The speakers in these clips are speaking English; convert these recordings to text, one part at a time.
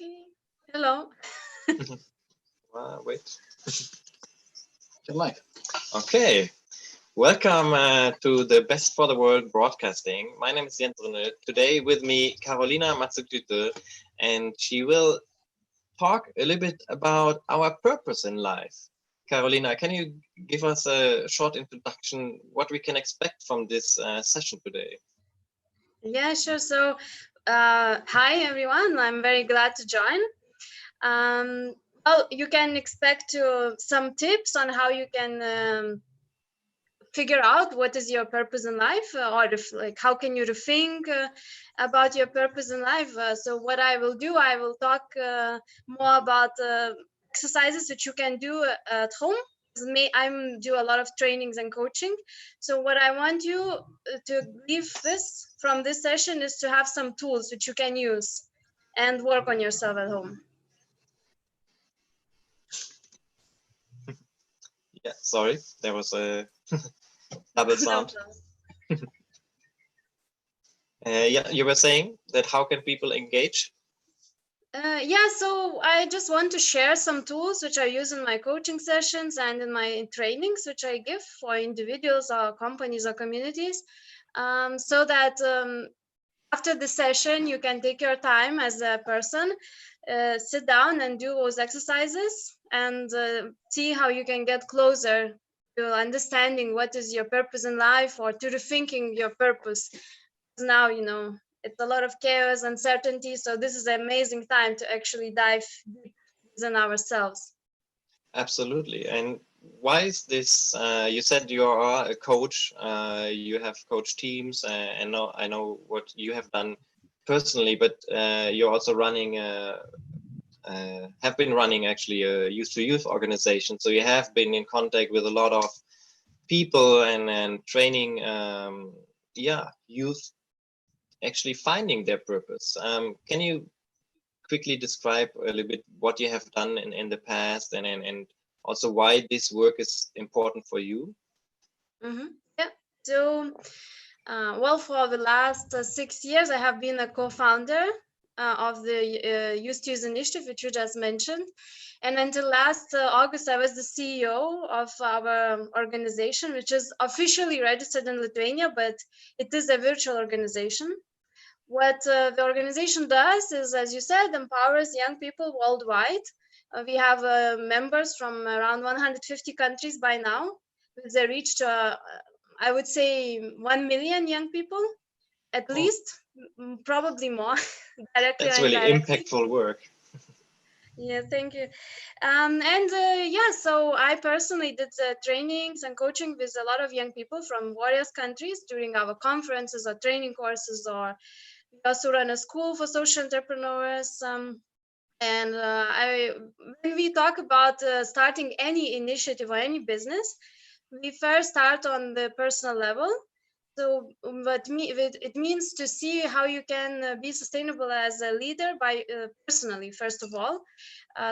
Okay. Hello. Wait. Your life. Okay. Welcome to the Best for the World broadcasting. My name is Jens Rünnel. Today with me, Carolina Matsutüte, and she will talk a little bit about our purpose in life. Carolina, can you give us a short introduction, what we can expect from this session today? Yeah, sure. So, hi everyone. I'm very glad to join. Well, you can expect some tips on how you can figure out what is your purpose in life, or how can you rethink about your purpose in life. So, what I will do, I will talk more about exercises which you can do at home. I do a lot of trainings and coaching. So what I want you to leave from this session is to have some tools which you can use and work on yourself at home. Yeah, sorry, there was a double sound. Yeah, you were saying that how can people engage? Yeah, so I just want to share some tools which I use in my coaching sessions and in my trainings which I give for individuals or companies or communities, so that after the session you can take your time as a person, sit down and do those exercises and see how you can get closer to understanding what is your purpose in life, or to rethinking your purpose. Now, it's a lot of chaos, uncertainty. So this is an amazing time to actually dive deep within ourselves. Absolutely. And why is this? You said you are a coach. You have coached teams, and I know what you have done personally. But you're also running, have been running actually a youth to youth organization. So you have been in contact with a lot of people and training, youth actually finding their purpose. Can you quickly describe a little bit what you have done in the past, and also why this work is important for you? Yeah. So, well, for the last 6 years, I have been a co-founder of the Youth to Use initiative, which you just mentioned. And until last August, I was the CEO of our organization, which is officially registered in Lithuania, but it is a virtual organization. What the organization does is, as you said, empowers young people worldwide. We have members from around 150 countries by now, with a reach to, I would say, 1 million young people, at least, probably more, directly That's or really indirectly. impactful work. Yeah, thank you. So I personally did trainings and coaching with a lot of young people from various countries during our conferences or training courses, or we also run a school for social entrepreneurs. When we talk about starting any initiative or any business, we first start on the personal level. So it means to see how you can be sustainable as a leader by personally, first of all.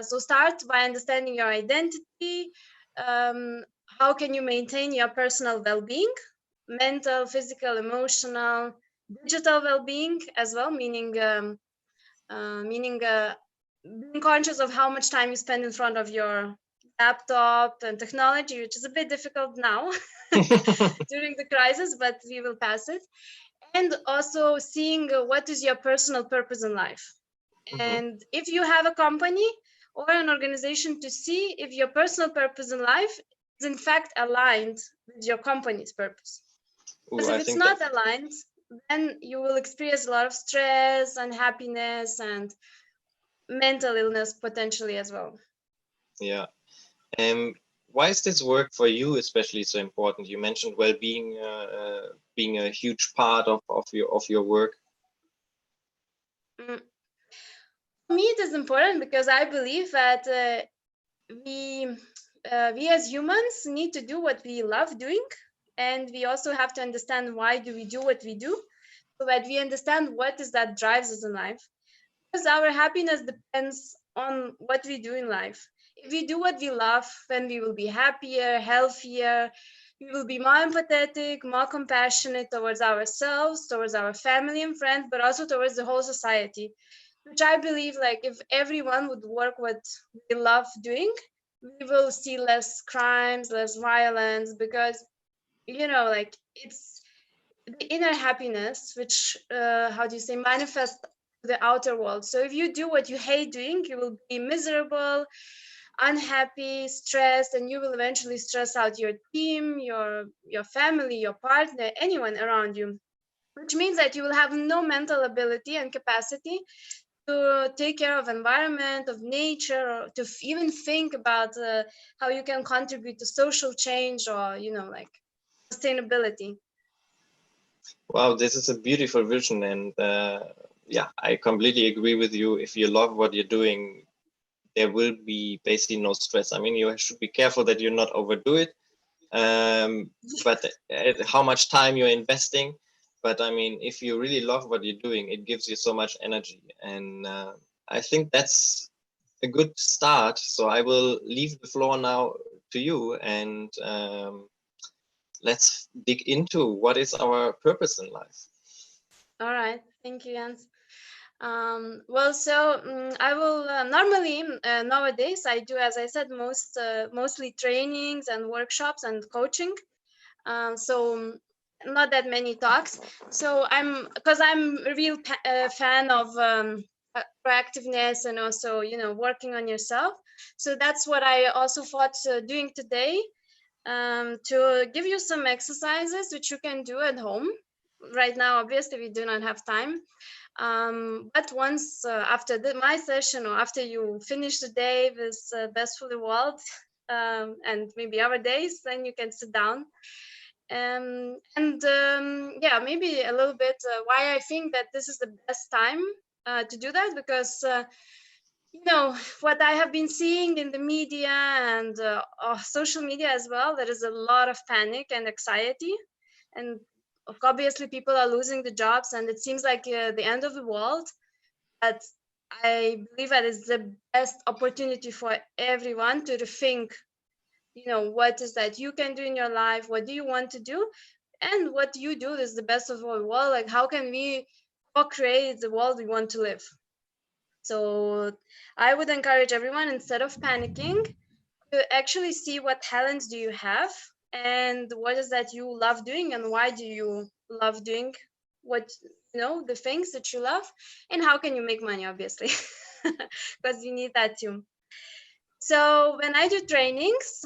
So start by understanding your identity. How can you maintain your personal well-being, mental, physical, emotional, digital well-being as well, meaning being conscious of how much time you spend in front of your laptop and technology, which is a bit difficult now during the crisis, but we will pass it. And also seeing what is your personal purpose in life. And if you have a company or an organization, to see if your personal purpose in life is in fact aligned with your company's purpose. Because if it's not aligned, then you will experience a lot of stress, unhappiness, and mental illness potentially as well. Yeah. Why is this work for you especially so important? You mentioned well-being being a huge part of your work. For me, it is important because I believe that we as humans need to do what we love doing, and we also have to understand why do we do what we do, so that we understand what is that drives us in life. Because our happiness depends on what we do in life. If we do what we love, then we will be happier, healthier, we will be more empathetic, more compassionate towards ourselves, towards our family and friends, but also towards the whole society. which I believe, like, if everyone would work what they love doing, we will see less crimes, less violence, because, you know, like, it's the inner happiness which, how do you say, manifests the outer world. So if you do what you hate doing, you will be miserable, unhappy, stressed, and you will eventually stress out your team, your family, your partner, anyone around you, which means that you will have no mental ability and capacity to take care of environment, of nature, or to even think about how you can contribute to social change, or, you know, like, sustainability. Wow, this is a beautiful vision, and yeah, I completely agree with you. If you love what you're doing, there will be basically no stress. I mean, you should be careful that you not overdo it, but how much time you're investing. But I mean, if you really love what you're doing, it gives you so much energy, and I think that's a good start. So I will leave the floor now to you, and let's dig into what is our purpose in life. All right, thank you, Jens. Well, so I will normally nowadays I do, as I said, mostly trainings and workshops and coaching. So not that many talks. So because I'm a real fan of proactiveness, and also, you know, working on yourself. So that's what I also thought doing today, to give you some exercises which you can do at home. Right now, obviously, we do not have time. But once after my session, or after you finish the day with Best for the World, and maybe other days, then you can sit down. Yeah, maybe a little bit why I think that this is the best time to do that, because you know what I have been seeing in the media and social media as well, there is a lot of panic and anxiety, and obviously people are losing the jobs, and it seems like the end of the world. But I believe that is the best opportunity for everyone to rethink, you know, what is that you can do in your life, what do you want to do, and what you do is the best of our world. Like, how can we co-create the world we want to live? So I would encourage everyone, instead of panicking, to actually see what talents do you have, and what is that you love doing, and why do you love doing what, you know, the things that you love, and how can you make money, obviously, because you need that too. So when I do trainings,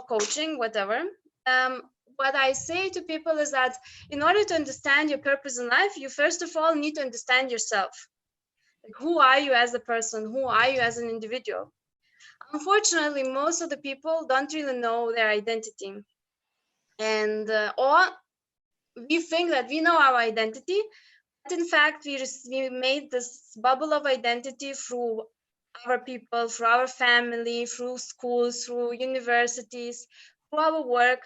coaching, whatever, um, what I say to people is that in order to understand your purpose in life, you first of all need to understand yourself. Like, who are you as a person? Who are you as an individual? Unfortunately, most of the people don't really know their identity. And or we think that we know our identity, but in fact, we made this bubble of identity through our people, through our family, through schools, through universities, through our work.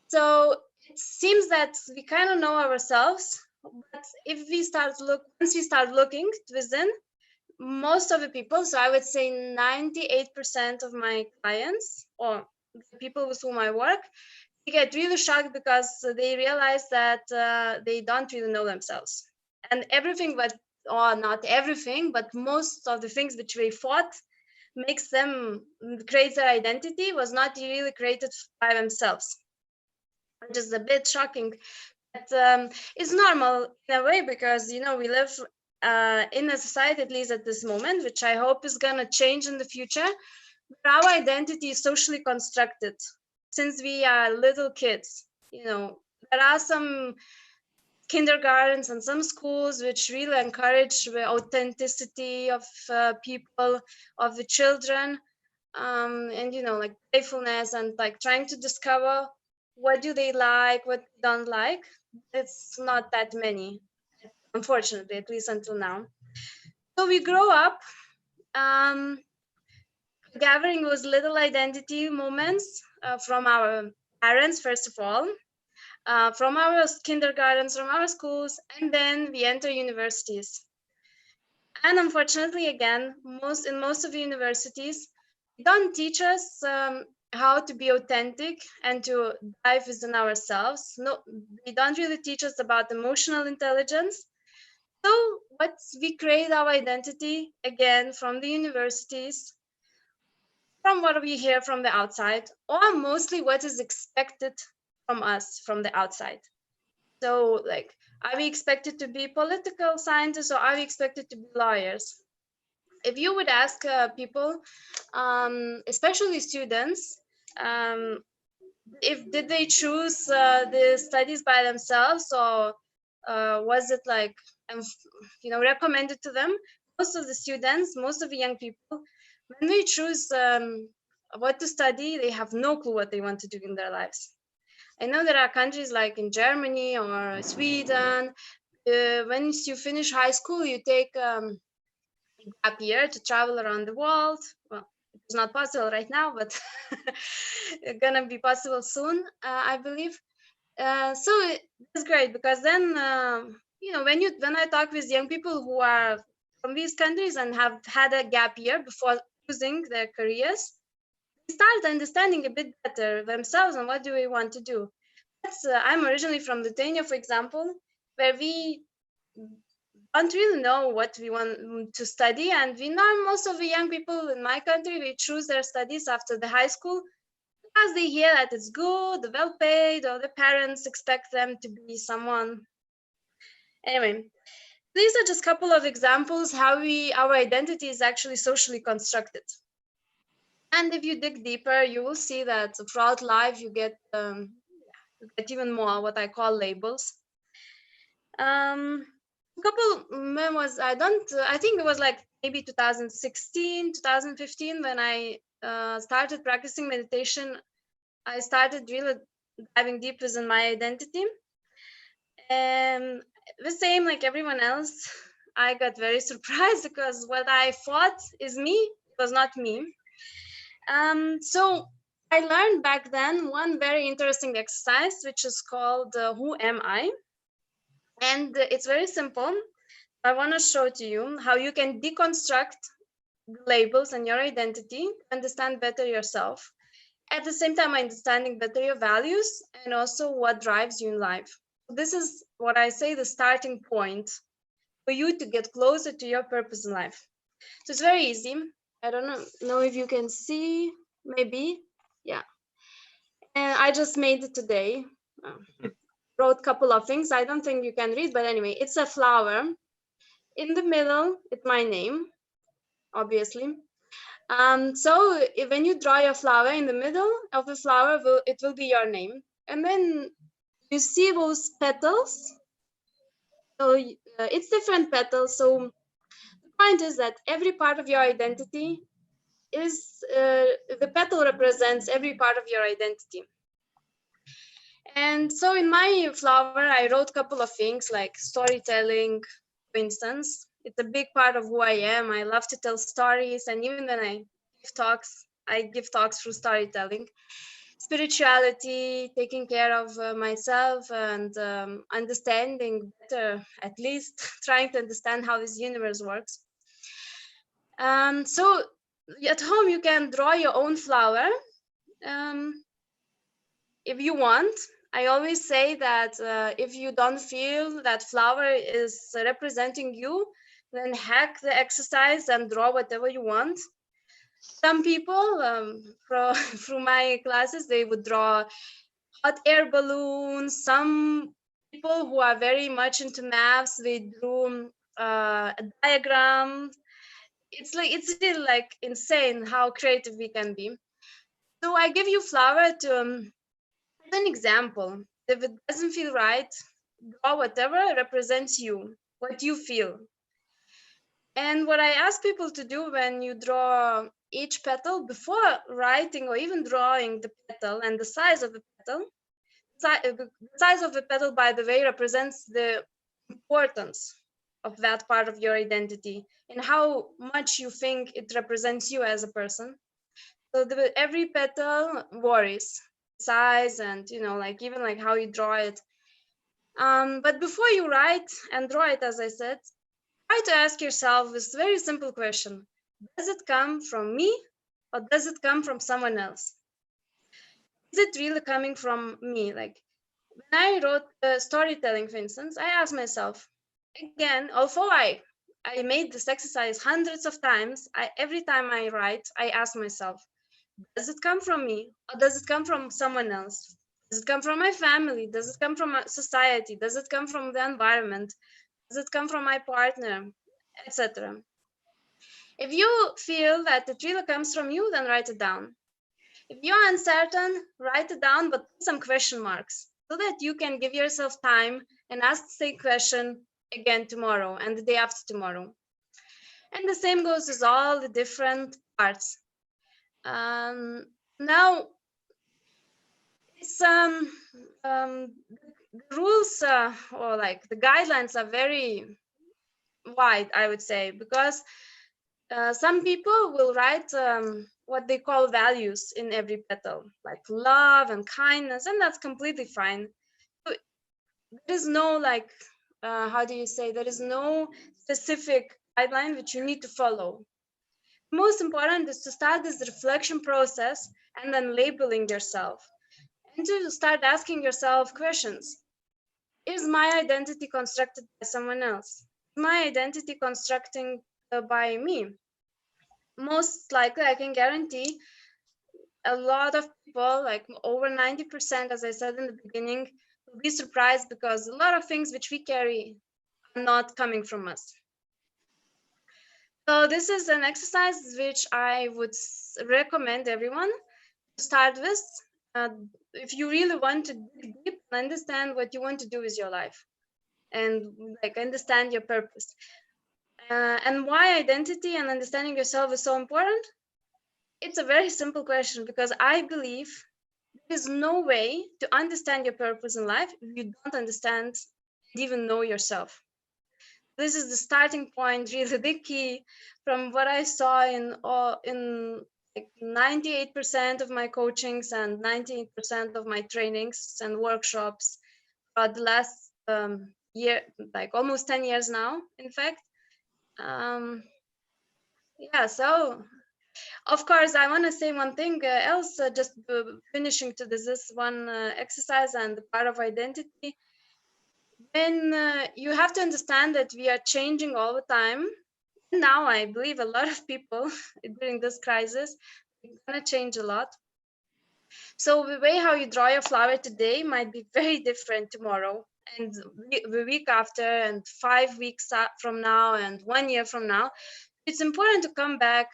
So it seems that we kind of know ourselves, but if we once we start looking within, most of the people, so I would say 98% of my clients, or the people with whom I work, they get really shocked because they realize that they don't really know themselves. And everything, but, or not everything, but most of the things which they thought makes them create their identity was not really created by themselves, which is a bit shocking. But it's normal in a way, because, you know, we live in a society, at least at this moment, which I hope is going to change in the future, where our identity is socially constructed since we are little kids. You know, there are some kindergartens and some schools which really encourage the authenticity of people, of the children, and, you know, like, playfulness, and like trying to discover what do they like, what they don't like. It's not that many, unfortunately, at least until now. So we grow up um, gathering those little identity moments from our parents, first of all, from our kindergartens, from our schools, and then we enter universities. And unfortunately, again, in most of the universities, they don't teach us how to be authentic and to dive within ourselves. No, they don't really teach us about emotional intelligence. So we create our identity again from the universities, from what we hear from the outside, or mostly what is expected from us from the outside. So like, are we expected to be political scientists, or are we expected to be lawyers? If you would ask people, especially students, if did they choose the studies by themselves, or was it like recommended to them? Most of the students, most of the young people, when they choose what to study, they have no clue what they want to do in their lives. I know there are countries like in Germany or Sweden, once you finish high school, you take gap year to travel around the world. Well, it's not possible right now, but it's gonna be possible soon, I believe. So it's great, because then when I talk with young people who are from these countries and have had a gap year before choosing their careers, they start understanding a bit better themselves and what do we want to do. I'm originally from Lithuania, for example, where we don't really know what we want to study, and we know most of the young people in my country, we choose their studies after the high school because they hear that it's good, well paid, or the parents expect them to be someone. Anyway, these are just a couple of examples how our identity is actually socially constructed. And if you dig deeper, you will see that throughout life you get even more what I call labels. A couple memoirs. I think it was like maybe 2016, 2015 when I started practicing meditation. I started really diving deep within my identity. And the same like everyone else, I got very surprised because what I thought is me was not me. So I learned back then one very interesting exercise, which is called Who Am I? And it's very simple. I want to show to you how you can deconstruct labels and your identity to understand better yourself. At the same time, understanding better your values and also what drives you in life. This is what I say the starting point for you to get closer to your purpose in life. So it's very easy. I don't know if you can see, maybe. Yeah. And I just made it today. Wrote a couple of things. I don't think you can read, but anyway, it's a flower. In the middle, it's my name, obviously. So when you draw your flower, in the middle of the flower, it will be your name. And then you see those petals. So it's different petals. So the point is that every part of your identity is, the petal represents every part of your identity. And so in my flower, I wrote a couple of things like storytelling, for instance. It's a big part of who I am. I love to tell stories. And even when I give talks through storytelling. Spirituality, taking care of myself and understanding better, at least trying to understand how this universe works. So at home, you can draw your own flower. If you want, I always say that if you don't feel that flower is representing you, then hack the exercise and draw whatever you want. Some people through my classes, they would draw hot air balloons. Some people who are very much into maths, they drew a diagram. It's really like insane how creative we can be. So I give you flower to as an example. If it doesn't feel right, draw whatever represents you, what you feel. And what I ask people to do when you draw each petal, before writing or even drawing the petal and the size of the petal, the size of the petal, by the way, represents the importance of that part of your identity and how much you think it represents you as a person. So every petal varies size and like even like how you draw it. But before you write and draw it, as I said, try to ask yourself this very simple question: does it come from me or does it come from someone else? Is it really coming from me? Like when I wrote storytelling, for instance, I asked myself, again, although I made this exercise hundreds of times, every time I write, I ask myself, does it come from me or does it come from someone else? Does it come from my family? Does it come from society? Does it come from the environment? Does it come from my partner, etc.? If you feel that it really comes from you, then write it down. If you're uncertain, write it down, but put some question marks so that you can give yourself time and ask the same question again tomorrow and the day after tomorrow. And the same goes with all the different parts. Now, it's the rules or like the guidelines are very wide, I would say, because some people will write what they call values in every petal, like love and kindness, and that's completely fine. So there is no like, how do you say, there is no specific guideline which you need to follow. Most important is to start this reflection process and then labeling yourself and to start asking yourself questions. Is my identity constructed by someone else? Is my identity constructing by me? Most likely, I can guarantee a lot of people, like over 90%, as I said in the beginning, will be surprised because a lot of things which we carry are not coming from us. So this is an exercise which I would recommend everyone to start with. If you really want to dig deep and understand what you want to do with your life and like understand your purpose. And why identity and understanding yourself is so important? It's a very simple question because I believe there is no way to understand your purpose in life if you don't understand and even know yourself. This is the starting point, really the key from what I saw in like 98% of my coachings and 98% of my trainings and workshops throughout the last year, like almost 10 years now, in fact. Yeah, so of course, I want to say one thing else, just finishing to this one exercise and the part of identity. When you have to understand that we are changing all the time. Now, I believe a lot of people during this crisis, it's going to change a lot. So the way how you draw your flower today might be very different tomorrow and the week after and 5 weeks from now and 1 year from now. It's important to come back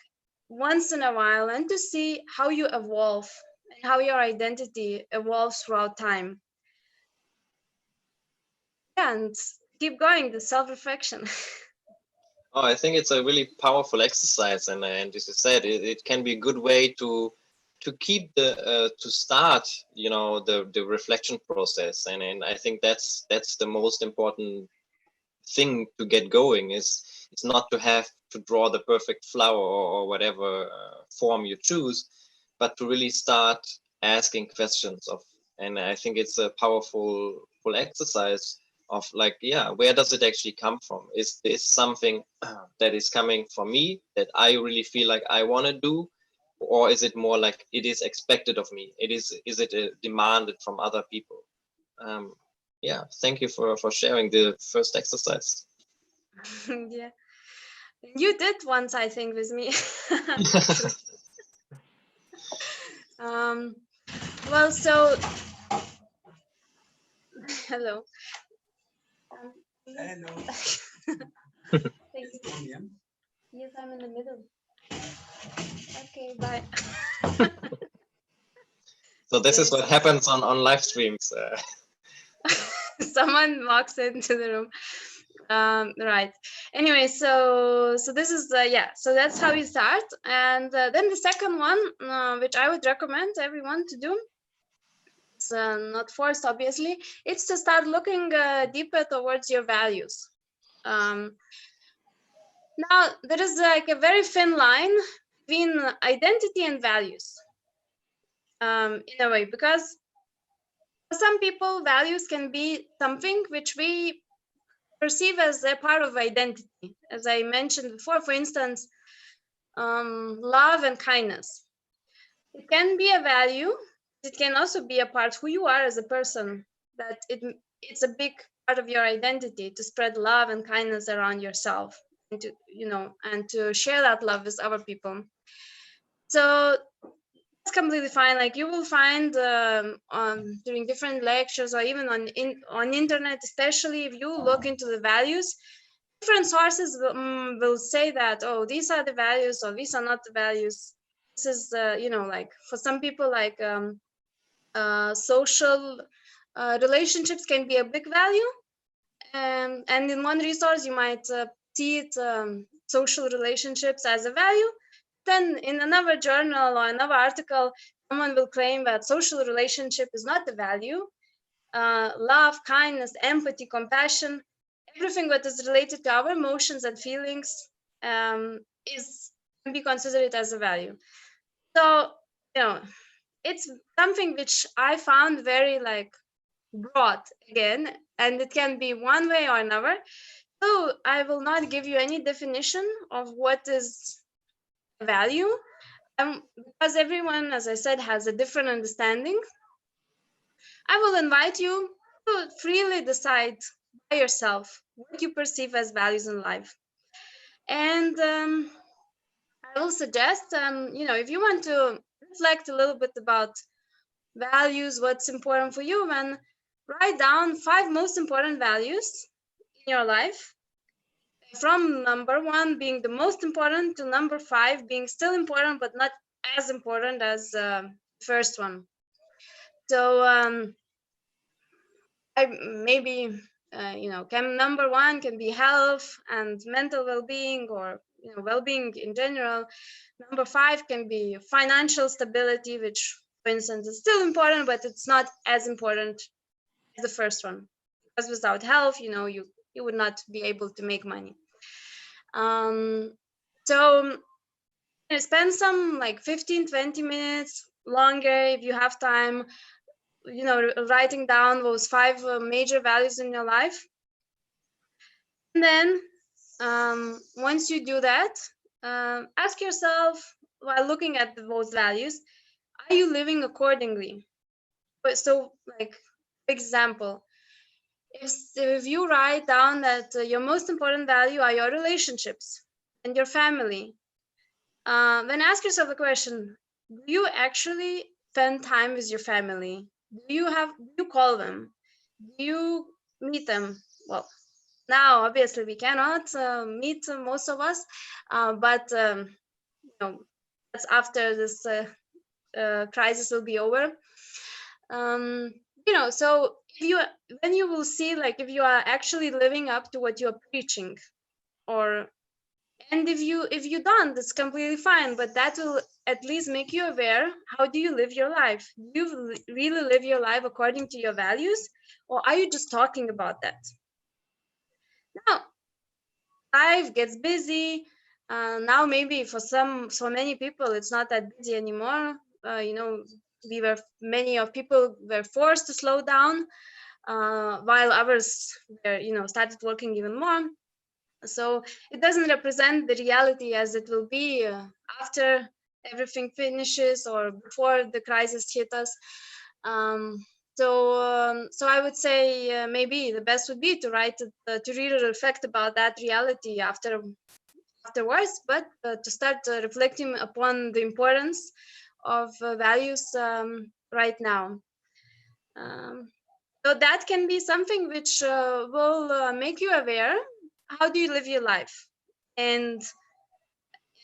once in a while and to see how you evolve and how your identity evolves throughout time. Yeah, and keep going, the self-reflection. Oh, I think it's a really powerful exercise, and as you said, it can be a good way to keep the to start, you know, the reflection process, and I think that's the most important thing to get going. Is it's not to have to draw the perfect flower or whatever form you choose, but to really start asking questions of, and I think it's a powerful full exercise of like, yeah, where does it actually come from? Is this something that is coming from me that I really feel like I want to do, or is it more like it is expected of me? Is it demanded from other people? Yeah, thank you for sharing the first exercise. Yeah, you did once, I think, with me. Well, so hello. Hello. Thank you. Yes, I'm in the middle. Okay, bye. So this is what happens on live streams. Someone walks into the room. Right. Anyway, so this is yeah. So that's how you start, and then the second one, which I would recommend everyone to do. It's not forced, obviously. It's to start looking deeper towards your values. Now there is like a very thin line between identity and values, in a way, because for some people, values can be something which we perceive as a part of identity. As I mentioned before, for instance, love and kindness. It can be a value. It can also be a part who you are as a person. That it's a big part of your identity, to spread love and kindness around yourself, and to, you know, and to share that love with other people. So it's completely fine. Like you will find during different lectures, or even on internet, especially if you look into the values, different sources will say that, oh, these are the values, or these are not the values. This is, you know, like for some people, like social relationships can be a big value. And in one resource, you might see it, social relationships as a value. Then in another journal or another article, someone will claim that social relationship is not the value. Love, kindness, empathy, compassion, everything that is related to our emotions and feelings is can be considered as a value. So, you know, it's something which I found very like broad again, and it can be one way or another. So I will not give you any definition of what is value, because everyone, as I said, has a different understanding. I will invite you to freely decide by yourself what you perceive as values in life. And I will suggest, you know, if you want to reflect a little bit about values, what's important for you, then write down 5 most important values in your life, from number 1 being the most important to number 5 being still important but not as important as the first one. So I maybe you know, number 1 can be health and mental well-being, or you know, well-being in general. Number 5 can be financial stability, which for instance is still important, but it's not as important as the first one, because without health, you know, you would not be able to make money. So spend some like 15-20 minutes longer if you have time, you know, writing down those 5 major values in your life. And then once you do that, ask yourself, while looking at those values, are you living accordingly? So like, for example, if you write down that your most important value are your relationships and your family, then ask yourself the question, do you actually spend time with your family? Do you call them? Do you meet them? Well, now obviously we cannot meet most of us, but you know, that's after this crisis will be over. You know, so then you will see, like, if you are actually living up to what you're preaching, or and if you don't, that's completely fine, but that will at least make you aware, how do you live your life? Do you really live your life according to your values, or are you just talking about that? Now life gets busy. Now maybe for many people it's not that busy anymore. You know, many of people were forced to slow down, while others were, you know, started working even more. So it doesn't represent the reality as it will be after everything finishes or before the crisis hit us. So I would say maybe the best would be to write to really reflect about that reality afterwards, but to start reflecting upon the importance of values right now. So that can be something which will make you aware, how do you live your life, and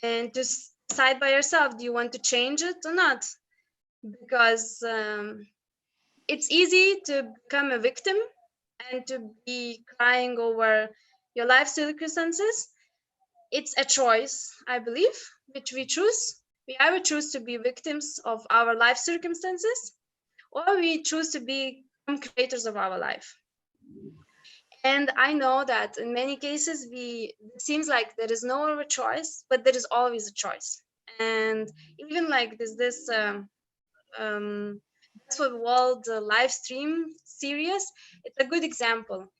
to decide by yourself, do you want to change it or not? Because it's easy to become a victim and to be crying over your life circumstances. It's a choice, I believe, which we choose. We either choose to be victims of our life circumstances, or we choose to become creators of our life. And I know that in many cases, it seems like there is no other choice, but there is always a choice. And even like this that's what World live stream series, it's a good example.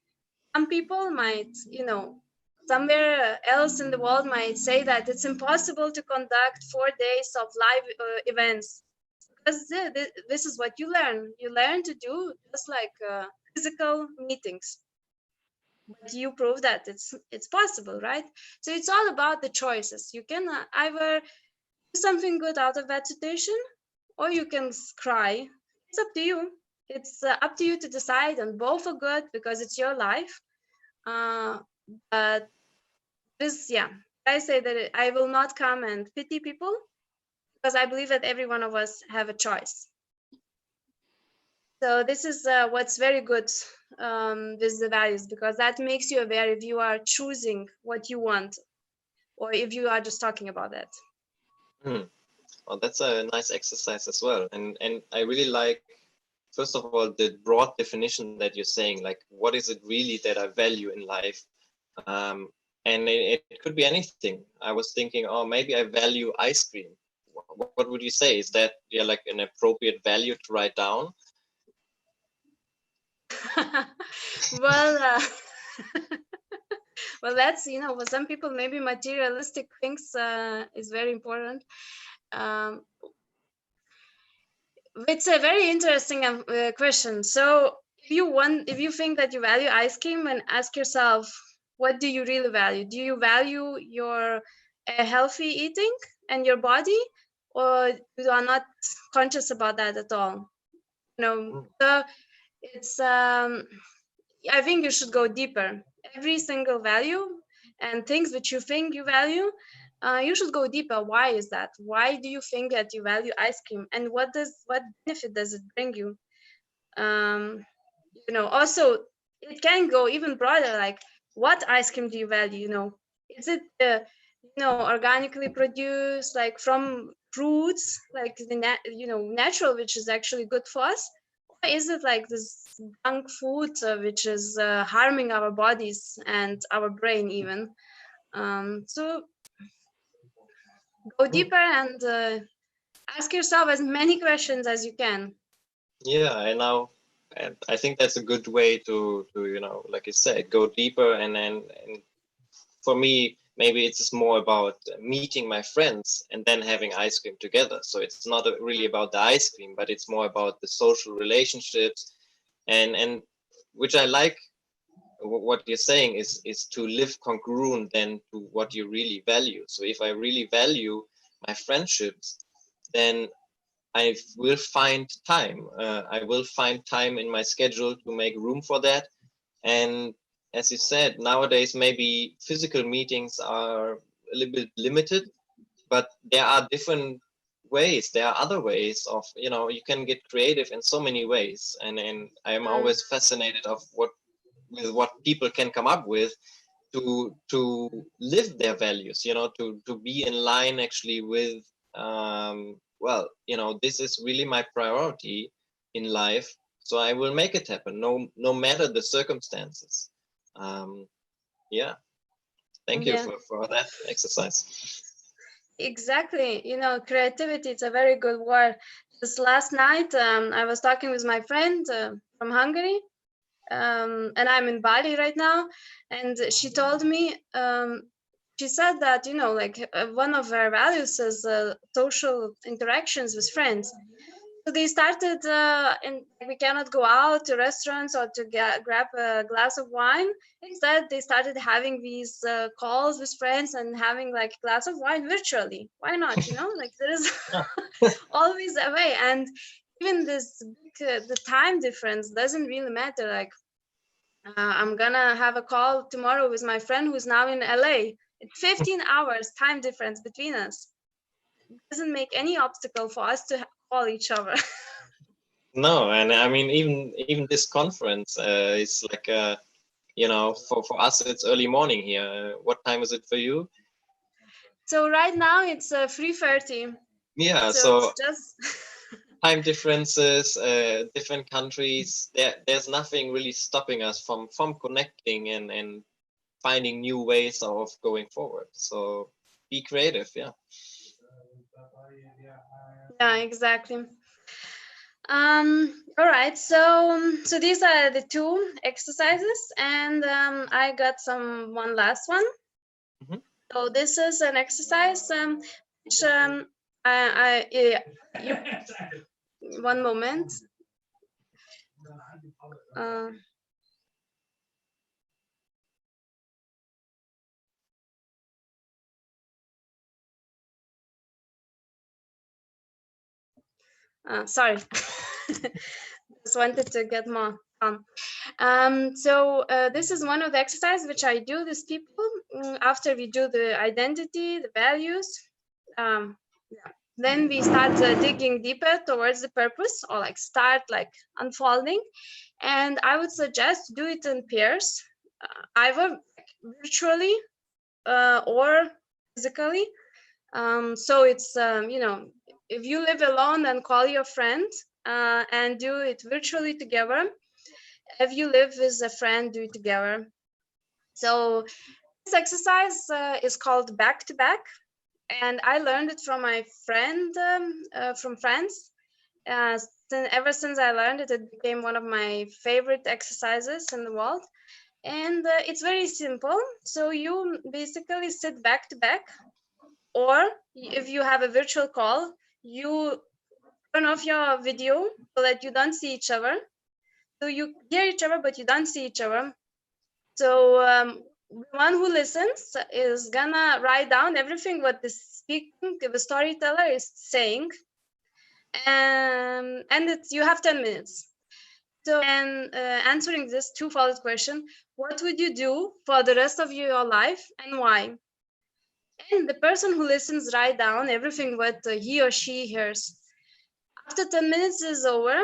Some people might, you know, somewhere else in the world might say that it's impossible to conduct 4 days of live events, because this is what you learn. You learn to do just like physical meetings. but you prove that it's possible, right? So it's all about the choices. You can either do something good out of that situation, or you can cry. It's up to you. It's up to you to decide, and both are good because it's your life. But this, yeah, I say that I will not come and pity people, because I believe that every one of us have a choice. So this is what's very good with the values, because that makes you aware if you are choosing what you want, or if you are just talking about that. Well, that's a nice exercise as well. And I really like, first of all, the broad definition that you're saying, like, what is it really that I value in life? And it could be anything. I was thinking, oh, maybe I value ice cream. What would you say? Is that like an appropriate value to write down? Well, well, that's, for some people, maybe materialistic things is very important. It's a very interesting question. So if you think that you value ice cream, and ask yourself, what do you really value? Do you value your healthy eating and your body, or you are not conscious about that at all? So it's I think you should go deeper. Every single value and things which you think you value, you should go deeper. Why is that? Why do you think that you value ice cream, and what benefit does it bring you? Also, it can go even broader. Like, what ice cream do you value? Is it organically produced, like from fruits, like the natural, which is actually good for us? Or is it like this junk food which is harming our bodies and our brain even? So go deeper and ask yourself as many questions as you can. Yeah, and I think that's a good way to like you said, go deeper. And for me, maybe it's just more about meeting my friends and then having ice cream together. So it's not really about the ice cream, but it's more about the social relationships, and which I like. What you're saying is to live congruent then to what you really value. So if I really value my friendships, then I will find time. I will find time in my schedule to make room for that. And as you said, nowadays maybe physical meetings are a little bit limited, but there are different ways. There are other ways of, you can get creative in so many ways. And I am always fascinated of what people can come up with to live their values, to be in line actually with this is really my priority in life, so I will make it happen, no matter the circumstances. Yeah, thank you for that exercise. Exactly. Creativity, it's a very good word. Just last night, I was talking with my friend from Hungary, and I'm in Bali right now. And she told me, she said that, one of her values is social interactions with friends. So they started, and we cannot go out to restaurants or to grab a glass of wine. Instead, they started having these calls with friends and having like a glass of wine virtually. Why not? Like there is always a way. And even this the time difference doesn't really matter. Like I'm gonna have a call tomorrow with my friend who's now in LA. It's 15 hours time difference between us. It doesn't make any obstacle for us to call each other. No, and I mean, even this conference is like for us it's early morning here. What time is it for you? So right now it's 3:30. Yeah, so just time differences, different countries. There's nothing really stopping us from connecting and finding new ways of going forward. So be creative. Yeah. Yeah, exactly. All right, so these are the two exercises, and I got one last one. Mm-hmm. So this is an exercise which one moment. Sorry, just wanted to get more calm. So this is one of the exercises which I do with people after we do the identity, the values. Yeah. Then we start digging deeper towards the purpose, or like start like unfolding. And I would suggest do it in pairs, either virtually or physically. So it's if you live alone, then call your friend and do it virtually together. If you live with a friend, do it together. So this exercise is called back to back, and I learned it from my friend from France. Ever since I learned it, it became one of my favorite exercises in the world. And it's very simple. So you basically sit back to back, or if you have a virtual call, you turn off your video so that you don't see each other. So you hear each other, but you don't see each other. So the one who listens is gonna write down everything what the storyteller is saying, and you have 10 minutes. So, and answering this twofold question, what would you do for the rest of your life and why? And the person who listens write down everything what he or she hears. After 10 minutes is over,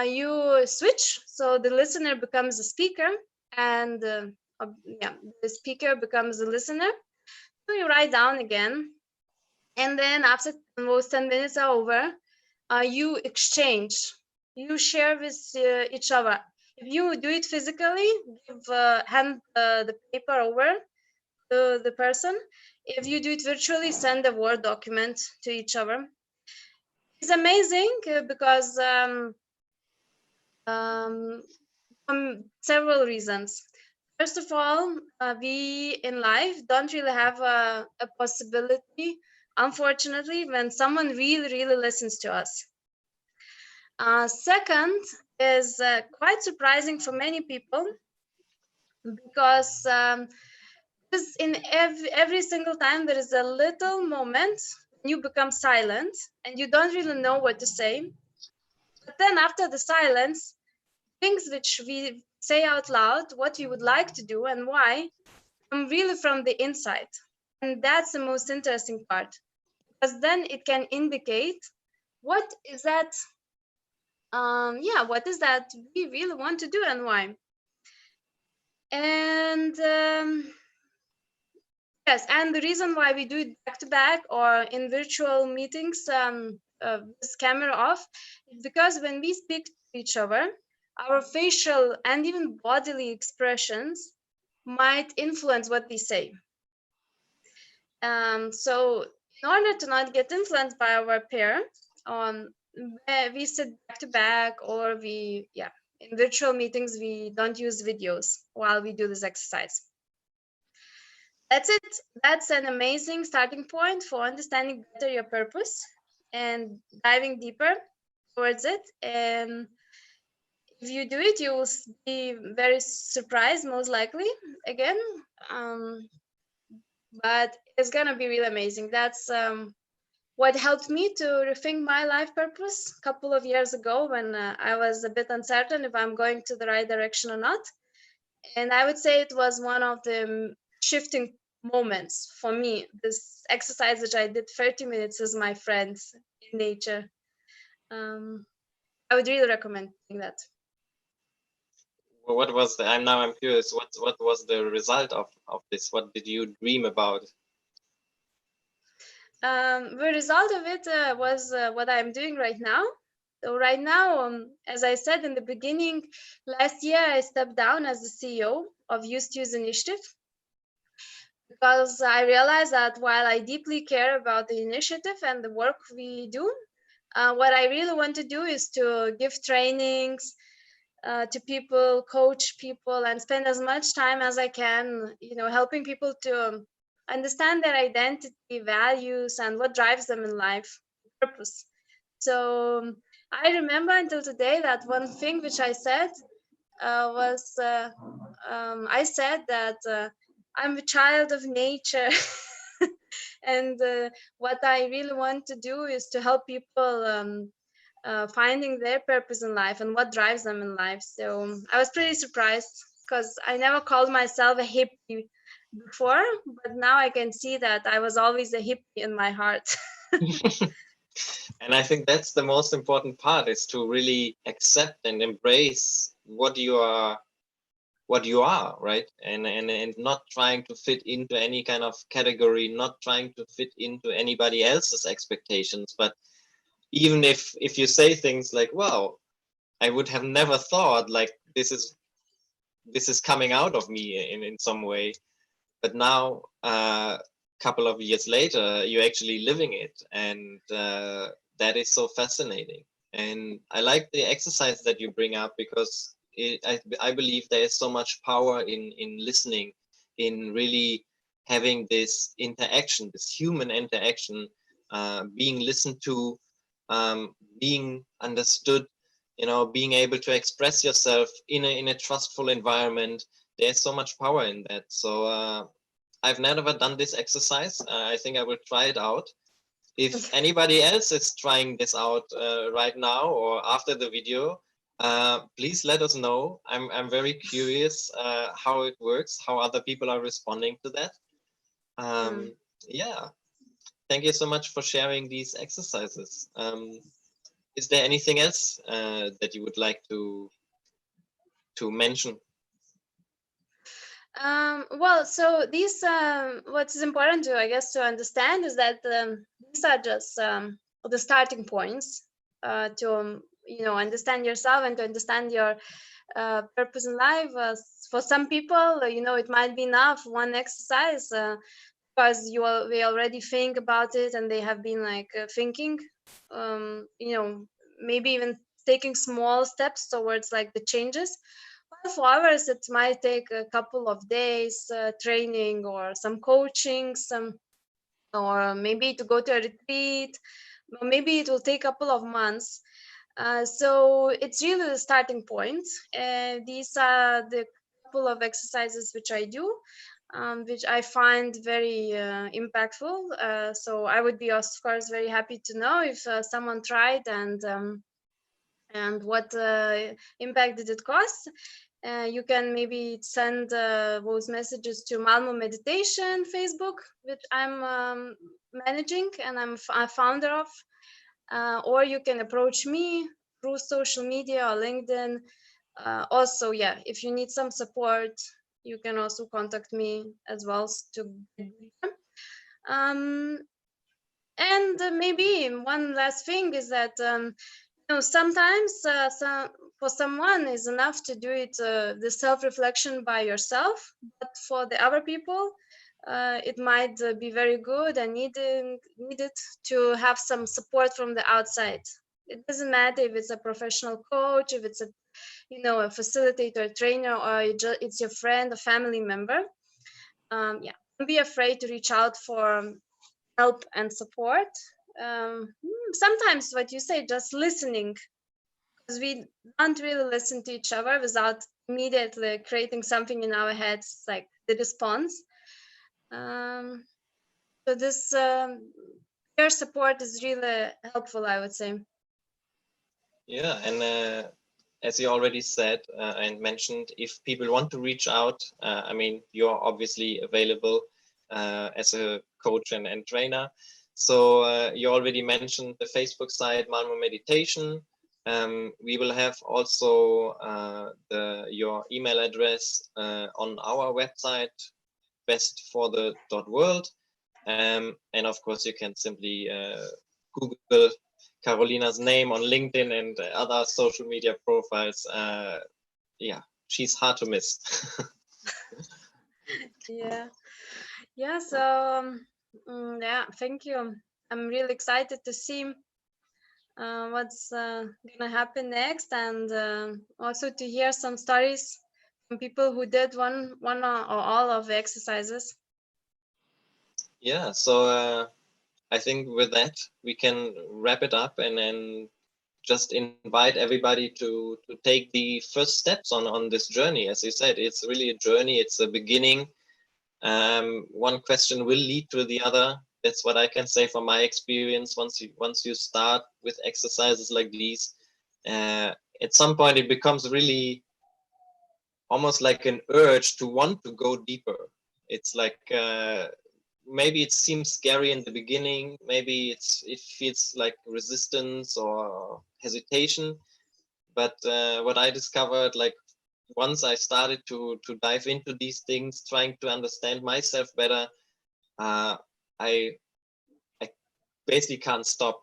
you switch. So the listener becomes a speaker, and the speaker becomes a listener. So you write down again. And then after those 10 minutes are over, you exchange. You share with each other. If you do it physically, hand the paper over to the person. If you do it virtually, send a Word document to each other. It's amazing because from several reasons. First of all, we in life don't really have a possibility, unfortunately, when someone really listens to us. Second is quite surprising for many people, because in every single time there is a little moment when you become silent and you don't really know what to say. But then after the silence, things which we say out loud, what we would like to do and why, come really from the inside. And that's the most interesting part, because then it can indicate what is that, what is that we really want to do and why. And yes, and the reason why we do it back to back or in virtual meetings with camera off is because when we speak to each other, our facial and even bodily expressions might influence what we say. So in order to not get influenced by our pair, we sit back to back, or in virtual meetings, we don't use videos while we do this exercise. That's it. That's an amazing starting point for understanding better your purpose and diving deeper towards it. And if you do it, you will be very surprised, most likely, again. But it's gonna be really amazing. That's what helped me to rethink my life purpose a couple of years ago, when I was a bit uncertain if I'm going to the right direction or not. And I would say it was one of the shifting moments for me. This exercise, which I did 30 minutes with my friends in nature. I would really recommend doing that. What was I'm curious, what was the result of this? What did you dream about? The result of it was what I'm doing right now. So right now, as I said in the beginning, last year I stepped down as the CEO of Youth Use Initiative, because I realized that while I deeply care about the initiative and the work we do, what I really want to do is to give trainings to people, coach people, and spend as much time as I can, helping people to understand their identity, values, and what drives them in life, purpose. So I remember until today that one thing which I said was, I said that I'm a child of nature. And what I really want to do is to help people finding their purpose in life and what drives them in life. So I was pretty surprised because I never called myself a hippie before, but now I can see that I was always a hippie in my heart. And I think that's the most important part, is to really accept and embrace what you are, right? And not trying to fit into any kind of category, not trying to fit into anybody else's expectations. But even if you say things like, wow, I would have never thought like this is coming out of me in some way, but now couple of years later you're actually living it, and that is so fascinating. And I like the exercise that you bring up, because I believe there is so much power in listening, in really having this interaction, this human interaction, being listened to, being understood, being able to express yourself in a trustful environment. There's so much power in that. So I've never done this exercise. I think I will try it out. If anybody else is trying this out right now or after the video, please let us know. I'm very curious how it works, how other people are responding to that. Yeah, thank you so much for sharing these exercises. Is there anything else that you would like to mention? Well, so these what's important to, I guess, to understand is that these are just the starting points to understand yourself and to understand your purpose in life. For some people, it might be enough one exercise because they already think about it and they have been like thinking, maybe even taking small steps towards like the changes. For others, it might take a couple of days training or some coaching, or maybe to go to a retreat, or maybe it will take a couple of months. So it's really the starting point. These are the couple of exercises which I do, which I find very impactful. So I would be, of course, very happy to know if someone tried and what impact did it cost. You can maybe send those messages to Malmo Meditation Facebook, which I'm managing and I'm a founder of. Or you can approach me through social media or LinkedIn. Also, yeah, if you need some support, you can also contact me as well to and maybe one last thing is that sometimes for someone is enough to do it the self-reflection by yourself, but for the other people it might be very good and needed to have some support from the outside. It doesn't matter if it's a professional coach, if it's a facilitator, a trainer, or it's your friend, a family member. Yeah, don't be afraid to reach out for help and support. Sometimes what you say, just listening, because we don't really listen to each other without immediately creating something in our heads, like the response. So this peer support is really helpful, I would say. Yeah, and as you already said and mentioned, if people want to reach out, I mean, you're obviously available as a coach and trainer. So you already mentioned the Facebook site, Malmo Meditation. We will have also your email address on our website, bestforthe.world. And of course, you can simply Google Carolina's name on LinkedIn and other social media profiles. Yeah, she's hard to miss. Yeah. So yeah, thank you. I'm really excited to see what's gonna happen next, and also to hear some stories from people who did one or all of the exercises. Yeah, so I think with that we can wrap it up and then just invite everybody to take the first steps on this journey. As you said, it's really a journey. It's a beginning. One question will lead to the other. That's what I can say from my experience. Once you start with exercises like these, at some point it becomes really almost like an urge to want to go deeper. It's like maybe it seems scary in the beginning, maybe it feels like resistance or hesitation, but what I discovered, like once I started to dive into these things, trying to understand myself better, I basically can't stop.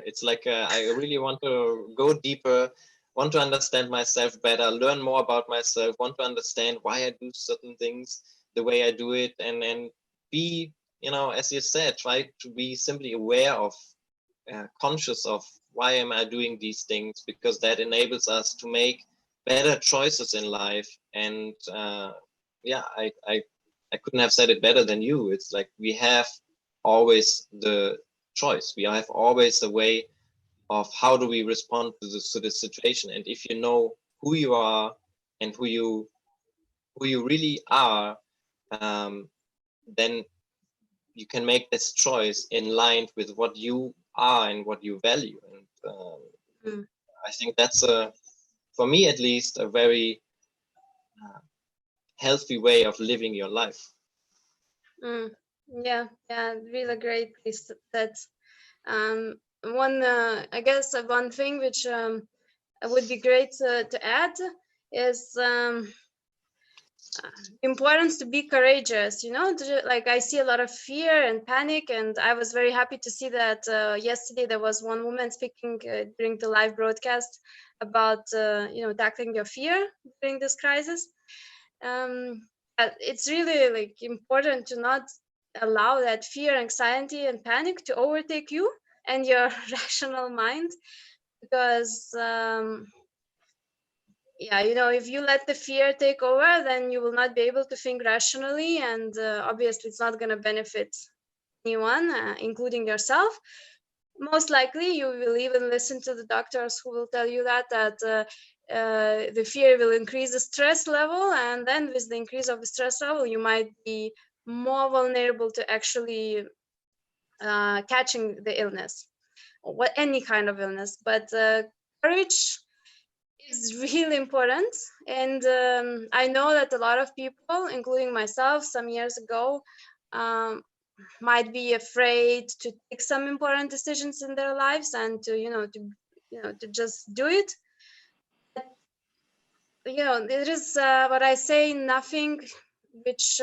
It's like I really want to go deeper, want to understand myself better, learn more about myself, want to understand why I do certain things the way I do it, and be, as you said, try to be simply aware of, conscious of why am I doing these things, because that enables us to make better choices in life. And yeah, I couldn't have said it better than you. It's like we have always the choice. We have always a way of how do we respond to the situation. And if you know who you are and who you really are, then you can make this choice in line with what you are and what you value. And I think that's for me at least, a very healthy way of living your life. Yeah, really great. That's one. I guess one thing which would be great to add is importance to be courageous. Like I see a lot of fear and panic, and I was very happy to see that yesterday there was one woman speaking during the live broadcast about tackling your fear during this crisis. It's really like important to not allow that fear, anxiety, and panic to overtake you and your rational mind, because if you let the fear take over, then you will not be able to think rationally, and obviously it's not going to benefit anyone, including yourself. Most likely you will even listen to the doctors who will tell you that the fear will increase the stress level, and then with the increase of the stress level you might be more vulnerable to actually catching the illness, or any kind of illness. But courage is really important, and I know that a lot of people, including myself some years ago, might be afraid to take some important decisions in their lives and to just do it. There is what I say, nothing which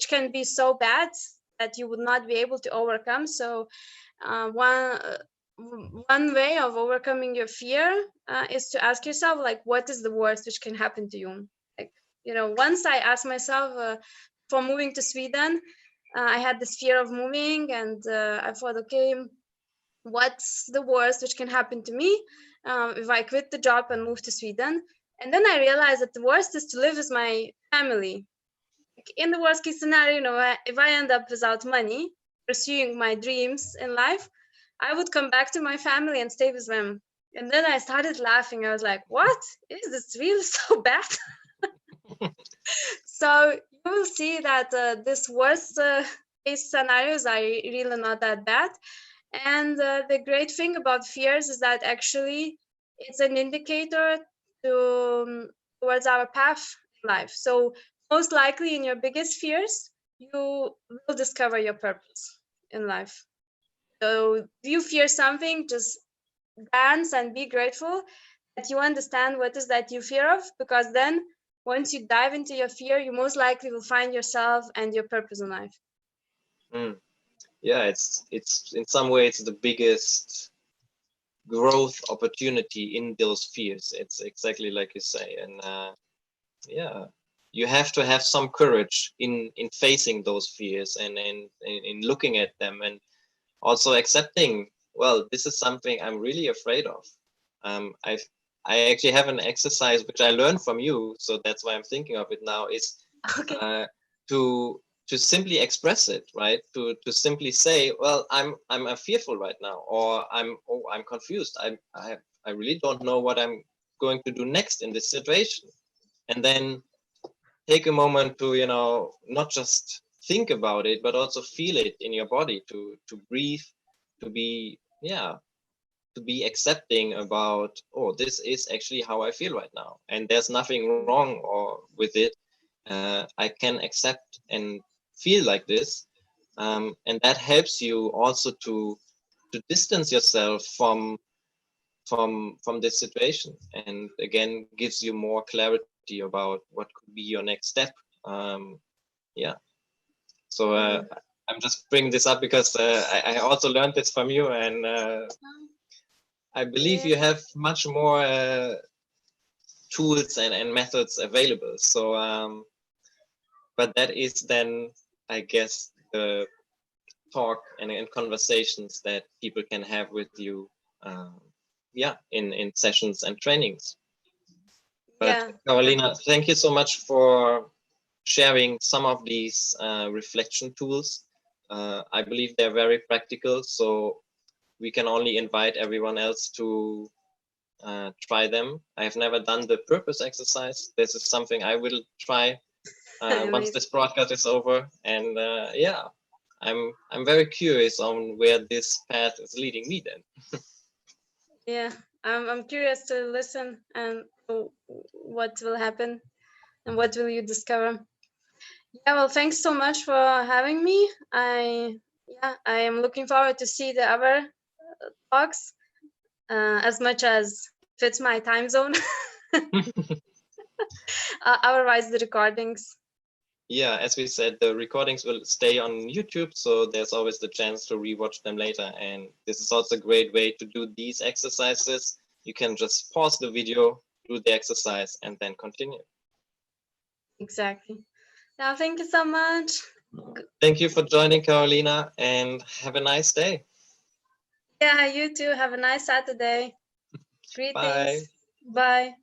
can be so bad that you would not be able to overcome. So one way of overcoming your fear is to ask yourself, like, what is the worst which can happen to you? Like, once I asked myself for moving to Sweden, I had this fear of moving, and I thought, okay, what's the worst which can happen to me if I quit the job and move to Sweden? And then I realized that the worst is to live with my family. Like, in the worst case scenario, if I end up without money pursuing my dreams in life, I would come back to my family and stay with them. And then I started laughing. I was like, what? Is this really so bad? So you will see that this worst case scenarios are really not that bad. And the great thing about fears is that actually it's an indicator towards our path in life. So most likely in your biggest fears, you will discover your purpose in life. So if you fear something, just dance and be grateful that you understand what is that you fear of, because then once you dive into your fear, you most likely will find yourself and your purpose in life. Yeah, it's in some way it's the biggest growth opportunity in those fears. It's exactly like you say, and yeah, you have to have some courage in facing those fears and in looking at them, and also accepting, well, this is something I'm really afraid of. I actually have an exercise which I learned from you, so that's why I'm thinking of it now, is Okay. To simply express it, right? To simply say, well, I'm fearful right now, or I'm confused. I really don't know what I'm going to do next in this situation. And then take a moment to, not just think about it, but also feel it in your body, to breathe, to be, yeah, to be accepting about, oh, this is actually how I feel right now, and there's nothing wrong or with it. I can accept and feel like this, and that helps you also to distance yourself from this situation, and again gives you more clarity about what could be your next step. Yeah. So I'm just bringing this up because I also learned this from you, and I believe you have much more tools and methods available. So, but that is then, I guess, the talk and conversations that people can have with you, yeah, in sessions and trainings. But Carolina, thank you so much for sharing some of these reflection tools. I believe they're very practical, so we can only invite everyone else to try them. I have never done the purpose exercise. This is something I will try once this broadcast is over. And yeah, I'm very curious on where this path is leading me then. Yeah, I'm curious to listen and what will happen and what will you discover. Yeah, well, thanks so much for having me. I am looking forward to see the other talks as much as fits my time zone. Otherwise, the recordings. Yeah, as we said, the recordings will stay on YouTube, so there's always the chance to rewatch them later. And this is also a great way to do these exercises. You can just pause the video, do the exercise, and then continue. Exactly. Now, thank you so much. Thank you for joining, Carolina, and have a nice day. Yeah, you too. Have a nice Saturday. Greetings. Bye. Bye.